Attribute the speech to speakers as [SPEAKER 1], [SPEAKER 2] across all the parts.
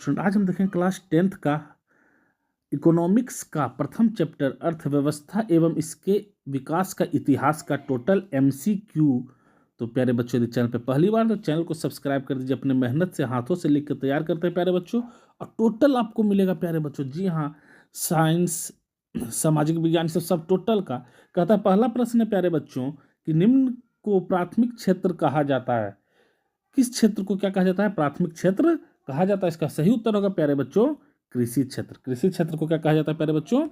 [SPEAKER 1] Student, आज हम देखें क्लास 10th का इकोनॉमिक्स का प्रथम चैप्टर अर्थव्यवस्था एवं इसके विकास का इतिहास का टोटल एमसीक्यू। तो प्यारे बच्चों, यदि चैनल पे पहली बार तो चैनल को सब्सक्राइब कर दीजिए। अपने मेहनत से हाथों से लिख कर तैयार करते हैं प्यारे बच्चों, और टोटल आपको मिलेगा प्यारे बच्चों। जी हाँ, साइंस, सामाजिक विज्ञान से सब टोटल का कहता है। पहला प्रश्न है प्यारे बच्चों कि निम्न को प्राथमिक क्षेत्र कहा जाता है। किस क्षेत्र को क्या कहा जाता है? प्राथमिक क्षेत्र कहा जाता है। इसका सही उत्तर होगा प्यारे बच्चों कृषि क्षेत्र। कृषि क्षेत्र को क्या कहा जाता है प्यारे बच्चों?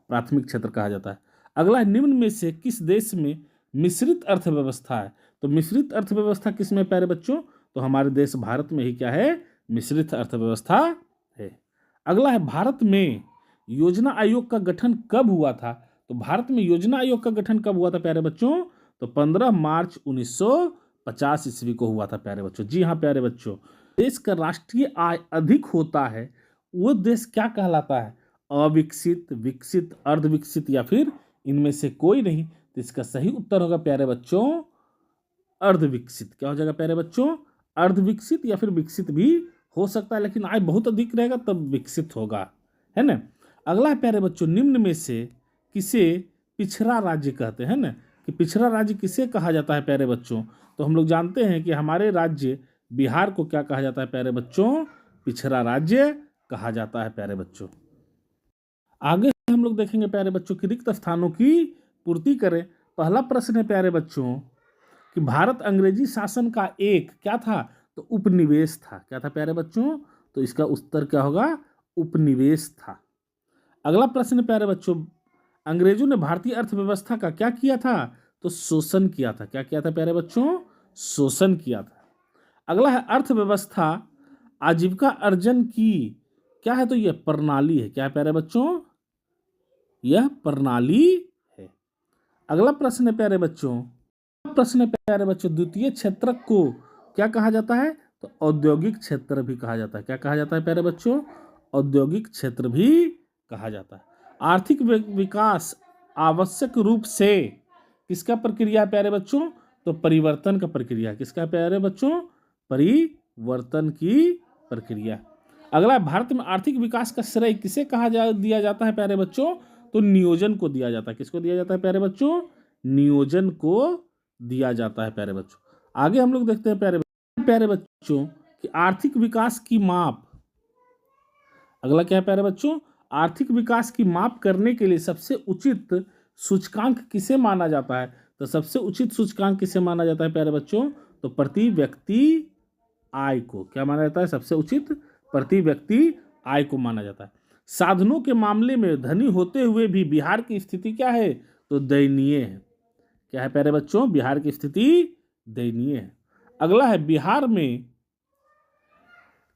[SPEAKER 1] प्राथमिक क्षेत्र कहा जाता है। अगला है, निम्न में से किस देश में मिश्रित अर्थव्यवस्था है? तो मिश्रित अर्थव्यवस्था किस में प्यारे बच्चों? तो हमारे देश भारत में ही क्या है? मिश्रित अर्थव्यवस्था है। अगला है, भारत में योजना आयोग का गठन कब हुआ था? तो भारत में योजना आयोग का गठन कब हुआ था प्यारे बच्चों? तो 15 मार्च 1950 ईस्वी को हुआ था प्यारे बच्चों। जी हाँ प्यारे बच्चों, देश का राष्ट्रीय आय अधिक होता है वो देश क्या कहलाता है? अविकसित, विकसित, अर्धविकसित या फिर इनमें से कोई नहीं? तो इसका सही उत्तर होगा प्यारे बच्चों अर्धविकसित। क्या हो जाएगा प्यारे बच्चों? अर्धविकसित या फिर विकसित भी हो सकता है, लेकिन आय बहुत अधिक रहेगा तब विकसित होगा, है ना। अगला है प्यारे बच्चों, निम्न में से किसे पिछड़ा राज्य कहते हैं ना? कि पिछड़ा राज्य किसे कहा जाता है प्यारे बच्चों? तो हम लोग जानते हैं कि हमारे राज्य बिहार को क्या कहा जाता है प्यारे बच्चों? पिछड़ा राज्य कहा जाता है प्यारे बच्चों। आगे हम लोग देखेंगे प्यारे बच्चों कि रिक्त स्थानों की पूर्ति करें। पहला प्रश्न है प्यारे बच्चों कि भारत अंग्रेजी शासन का एक क्या था? तो उपनिवेश था। क्या था प्यारे बच्चों? तो इसका उत्तर क्या होगा? उपनिवेश था। अगला प्रश्न है प्यारे बच्चों, अंग्रेजों ने भारतीय अर्थव्यवस्था का क्या किया था? तो शोषण किया था। क्या किया था प्यारे बच्चों? शोषण किया था। अगला है, अर्थव्यवस्था आजीविका अर्जन की क्या है? तो यह प्रणाली है। क्या है प्यारे बच्चों? यह प्रणाली है। अगला प्रश्न है प्यारे बच्चों, द्वितीय क्षेत्र को क्या कहा जाता है? तो औद्योगिक क्षेत्र भी कहा जाता है। क्या कहा जाता है प्यारे बच्चों? औद्योगिक क्षेत्र भी कहा जाता है। आर्थिक विकास आवश्यक रूप से किसका प्रक्रिया है प्यारे बच्चों? तो परिवर्तन का प्रक्रिया। किसका प्यारे बच्चों? परिवर्तन की प्रक्रिया। अगला, भारत में आर्थिक विकास का श्रेय किसे दिया जाता है प्यारे बच्चों? तो नियोजन को दिया जाता है। किसको दिया जाता है प्यारे बच्चों? नियोजन को दिया जाता है प्यारे बच्चों। आगे हम लोग देखते हैं प्यारे बच्चों कि आर्थिक विकास की माप। अगला क्या है प्यारे बच्चों? आर्थिक विकास की माप करने के लिए सबसे उचित सूचकांक किसे माना जाता है? तो सबसे उचित सूचकांक किसे माना जाता है प्यारे बच्चों? तो प्रति व्यक्ति आय को। क्या माना जाता है? सबसे उचित प्रति व्यक्ति आय को माना जाता है। साधनों के मामले में धनी होते हुए भी बिहार की स्थिति क्या है? तो दयनीय है। क्या है प्यारे बच्चों? बिहार की स्थिति दयनीय है। अगला है, बिहार में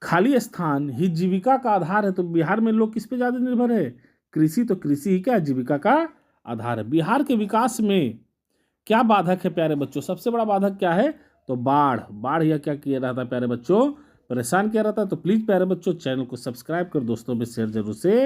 [SPEAKER 1] खाली स्थान ही जीविका का आधार है। तो बिहार में लोग किस पे ज्यादा निर्भर है? कृषि। तो कृषि ही क्या है? जीविका का आधार है। बिहार के विकास में क्या बाधक है प्यारे बच्चों? सबसे बड़ा बाधक क्या है? तो बाढ़ यह क्या किया रहता है प्यारे बच्चों? परेशान किया रहता है। तो प्लीज प्यारे बच्चों चैनल को सब्सक्राइब कर दोस्तों में शेयर जरूर से